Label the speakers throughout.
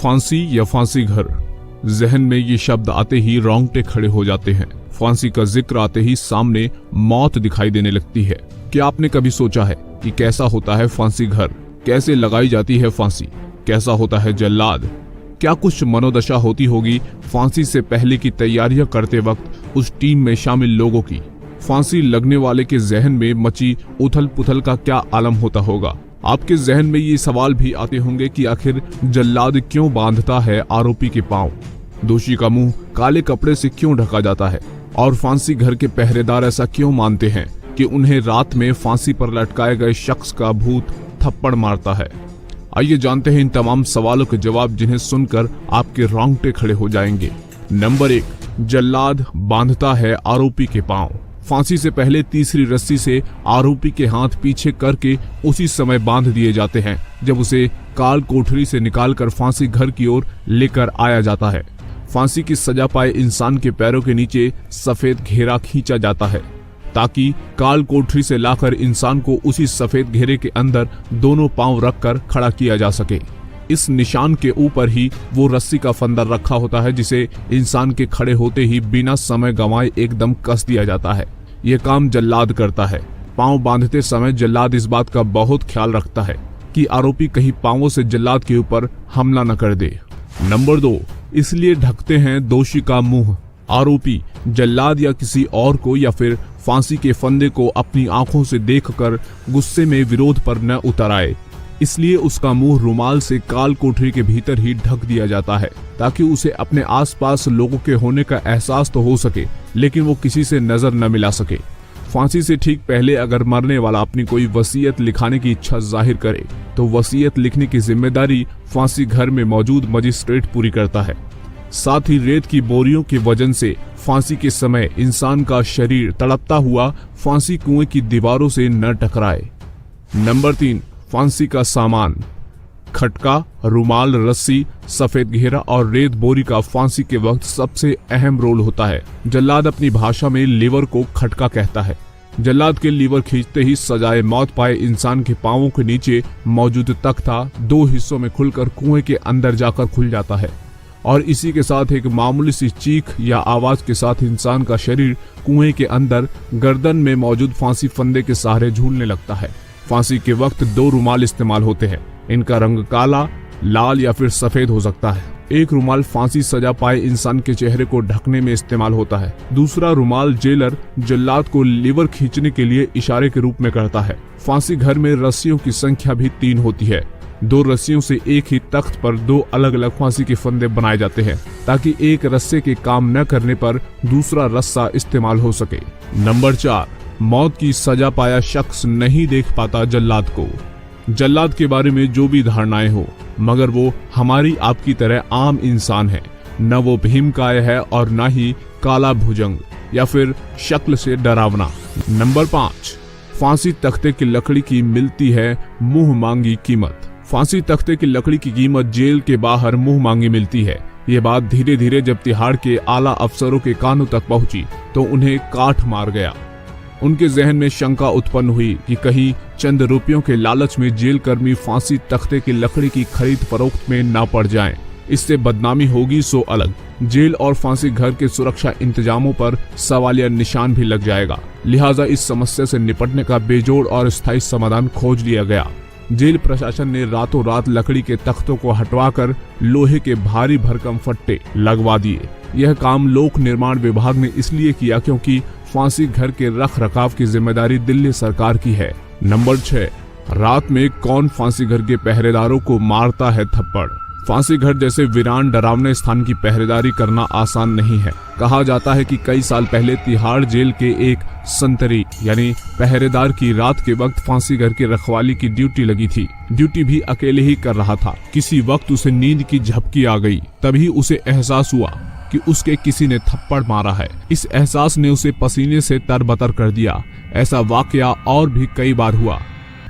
Speaker 1: फांसी या फांसी घर, जहन में ये शब्द आते ही रोंगटे खड़े हो जाते हैं। फांसी का जिक्र आते ही सामने मौत दिखाई देने लगती है। क्या आपने कभी सोचा है कि कैसा होता है फांसी घर, कैसे लगाई जाती है फांसी, कैसा होता है जल्लाद? क्या कुछ मनोदशा होती होगी फांसी से पहले की तैयारियां करते वक्त उस टीम में शामिल लोगों की? फांसी लगने वाले के जहन में मची उथल पुथल का क्या आलम होता होगा? आपके जहन में ये सवाल भी आते होंगे कि आखिर जल्लाद क्यों बांधता है आरोपी के पांव, दोषी का मुंह काले कपड़े से क्यों ढका जाता है, और फांसी घर के पहरेदार ऐसा क्यों मानते हैं कि उन्हें रात में फांसी पर लटकाए गए शख्स का भूत थप्पड़ मारता है? आइए जानते हैं इन तमाम सवालों के जवाब, जिन्हें सुनकर आपके रोंगटे खड़े हो जाएंगे। नंबर 1, जल्लाद बांधता है आरोपी के पांव। फांसी से पहले तीसरी रस्सी से आरोपी के हाथ पीछे करके उसी समय बांध दिए जाते हैं जब उसे काल कोठरी से निकालकर फांसी घर की ओर लेकर आया जाता है। फांसी की सजा पाए इंसान के पैरों के नीचे सफेद घेरा खींचा जाता है ताकि काल कोठरी से लाकर इंसान को उसी सफेद घेरे के अंदर दोनों पांव रखकर खड़ा किया जा सके। इस निशान के ऊपर ही वो रस्सी का फंदा रखा होता है जिसे इंसान के खड़े होते ही बिना समय गंवाए एकदम कस दिया जाता है। ये काम जल्लाद करता है। पांव बांधते समय जल्लाद इस बात का बहुत ख्याल रखता है कि आरोपी कहीं पांवों से जल्लाद के ऊपर हमला न कर दे। नंबर 2, इसलिए ढकते हैं दोषी का मुंह। आरोपी जल्लाद या किसी और को या फिर फांसी के फंदे को अपनी आंखों से देखकर गुस्से में विरोध पर न उतर आए, इसलिए उसका मुंह रुमाल से काल कोठरी के भीतर ही ढक दिया जाता है ताकि उसे अपने आसपास लोगों के होने का एहसास तो हो सके, लेकिन वो किसी से नजर न मिला सके। फांसी से ठीक पहले अगर मरने वाला अपनी कोई वसीयत लिखाने की इच्छा जाहिर करे तो वसीयत लिखने की जिम्मेदारी फांसी घर में मौजूद मजिस्ट्रेट पूरी करता है। साथ ही रेत की बोरियों के वजन से फांसी के समय इंसान का शरीर तड़पता हुआ फांसी कुएं की दीवारों से न टकराए। नंबर 3, फांसी का सामान। खटका, रुमाल, रस्सी, सफेद घेरा और रेत बोरी का फांसी के वक्त सबसे अहम रोल होता है। जल्लाद अपनी भाषा में लीवर को खटका कहता है। जल्लाद के लीवर खींचते ही सजाए मौत पाए इंसान के पांवों के नीचे मौजूद तख्ता 2 हिस्सों में खुलकर कुएं के अंदर जाकर खुल जाता है और इसी के साथ एक मामूली सी चीख या आवाज के साथ इंसान का शरीर कुएं के अंदर गर्दन में मौजूद फांसी फंदे के सहारे झूलने लगता है। फांसी के वक्त 2 रुमाल इस्तेमाल होते हैं। इनका रंग काला, लाल या फिर सफेद हो सकता है। एक रुमाल फांसी सजा पाए इंसान के चेहरे को ढकने में इस्तेमाल होता है। दूसरा रुमाल जेलर जल्लाद को लीवर खींचने के लिए इशारे के रूप में करता है। फांसी घर में रस्सियों की संख्या भी 3 होती है। 2 रस्सियों से एक ही तख्त पर 2 अलग अलग फांसी के फंदे बनाए जाते हैं ताकि एक रस्से के काम न करने पर दूसरा रस्सा इस्तेमाल हो सके। नंबर 4, मौत की सजा पाया शख्स नहीं देख पाता जल्लाद को। जल्लाद के बारे में जो भी धारणाएं हो, मगर वो हमारी आपकी तरह आम इंसान है। न वो भीमकाय है और न ही काला भुजंग या फिर शक्ल से डरावना। नंबर 5, फांसी तख्ते की लकड़ी की मिलती है मुंह मांगी कीमत। फांसी तख्ते की लकड़ी की कीमत जेल के बाहर मुंह मांगी मिलती है। ये बात धीरे धीरे जब तिहाड़ के आला अफसरों के कानों तक पहुंची तो उन्हें काठ मार गया। उनके जहन में शंका उत्पन्न हुई कि कहीं चंद रुपयों के लालच में जेल कर्मी फांसी तख्ते की लकड़ी की खरीद फरोख्त में ना पड़ जाएं। इससे बदनामी होगी सो अलग, जेल और फांसी घर के सुरक्षा इंतजामों पर सवालिया निशान भी लग जाएगा। लिहाजा इस समस्या से निपटने का बेजोड़ और स्थायी समाधान खोज लिया गया। जेल प्रशासन ने रातों रात लकड़ी के तख्तों को हटवाकर लोहे के भारी भरकम फट्टे लगवा दिए। यह काम लोक निर्माण विभाग ने इसलिए किया क्योंकि फांसी घर के रख रखाव की जिम्मेदारी दिल्ली सरकार की है। नंबर 6, रात में कौन फांसी घर के पहरेदारों को मारता है थप्पड़। फांसी घर जैसे वीरान डरावने स्थान की पहरेदारी करना आसान नहीं है। कहा जाता है कि कई साल पहले तिहाड़ जेल के एक संतरी यानी पहरेदार की रात के वक्त फांसी घर की रखवाली की ड्यूटी लगी थी। ड्यूटी भी अकेले ही कर रहा था। किसी वक्त उसे नींद की झपकी आ गई। तभी उसे एहसास हुआ कि उसके किसी ने थप्पड़ मारा है। इस एहसास ने उसे पसीने से तरबतर कर दिया। ऐसा वाकया और भी कई बार हुआ।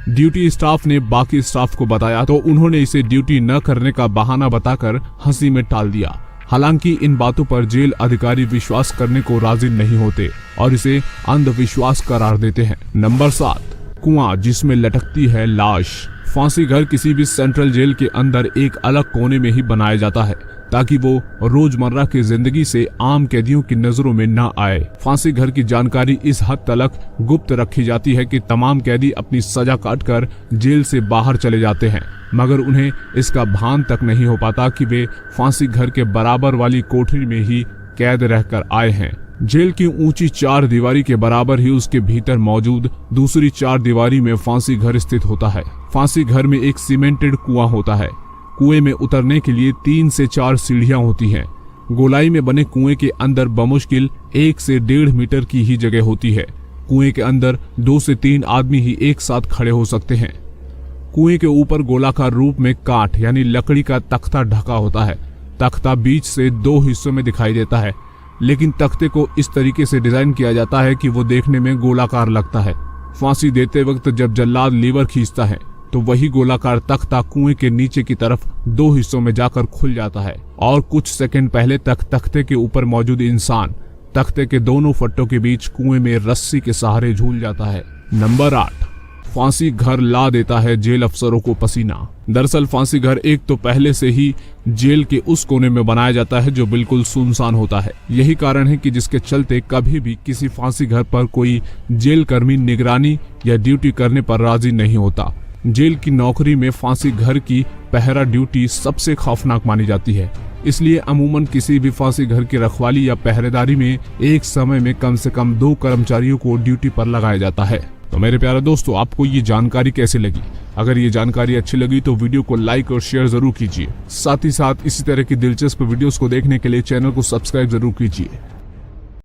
Speaker 1: ड्यूटी स्टाफ ने बाकी स्टाफ को बताया तो उन्होंने इसे ड्यूटी न करने का बहाना बताकर हंसी में टाल दिया। हालांकि इन बातों पर जेल अधिकारी विश्वास करने को राजी नहीं होते और इसे अंधविश्वास करार देते हैं। नंबर 7, कुआं जिसमें लटकती है लाश। फांसी घर किसी भी सेंट्रल जेल के अंदर एक अलग कोने में ही बनाया जाता है ताकि वो रोजमर्रा की जिंदगी से आम कैदियों की नजरों में न आए। फांसी घर की जानकारी इस हद तक गुप्त रखी जाती है कि तमाम कैदी अपनी सजा काटकर जेल से बाहर चले जाते हैं, मगर उन्हें इसका भान तक नहीं हो पाता कि वे फांसी घर के बराबर वाली कोठरी में ही कैद रहकर आए हैं। जेल की ऊंची 4 दीवारी के बराबर ही उसके भीतर मौजूद दूसरी 4 दीवारी में फांसी घर स्थित होता है। फांसी घर में एक सीमेंटेड कुआं होता है। कुएं में उतरने के लिए 3 से 4 सीढ़ियां होती हैं। गोलाई में बने कुएं के अंदर बमुश्किल 1 से 1.5 मीटर की ही जगह होती है। कुएं के अंदर 2 से 3 आदमी ही एक साथ खड़े हो सकते हैं। कुएं के ऊपर गोलाकार रूप में काठ यानी लकड़ी का तख्ता ढका होता है। तख्ता बीच से 2 हिस्सों में दिखाई देता है, लेकिन तख्ते को इस तरीके से डिजाइन किया जाता है कि वो देखने में गोलाकार लगता है। फांसी देते वक्त जब जल्लाद लीवर खींचता है तो वही गोलाकार तख्ता कुएं के नीचे की तरफ 2 हिस्सों में जाकर खुल जाता है और कुछ सेकंड पहले तक तख्ते के ऊपर मौजूद इंसान तख्ते के दोनों फट्टों के बीच कुएं में रस्सी के सहारे झूल जाता है। नंबर 8, फांसी घर ला देता है जेल अफसरों को पसीना। दरअसल फांसी घर एक तो पहले से ही जेल के उस कोने में बनाया जाता है जो बिल्कुल सुनसान होता है। यही कारण है कि जिसके चलते कभी भी किसी फांसी घर पर कोई जेल कर्मी निगरानी या ड्यूटी करने पर राजी नहीं होता। जेल की नौकरी में फांसी घर की पहरा ड्यूटी सबसे खौफनाक मानी जाती है। इसलिए अमूमन किसी भी फांसी घर की रखवाली या पहरेदारी में एक समय में कम से कम 2 कर्मचारियों को ड्यूटी पर लगाया जाता है। तो मेरे प्यारे दोस्तों, आपको ये जानकारी कैसी लगी? अगर ये जानकारी अच्छी लगी तो वीडियो को लाइक और शेयर जरूर कीजिए। साथ ही साथ इसी तरह की दिलचस्प वीडियोस को देखने के लिए चैनल को सब्सक्राइब जरूर कीजिए।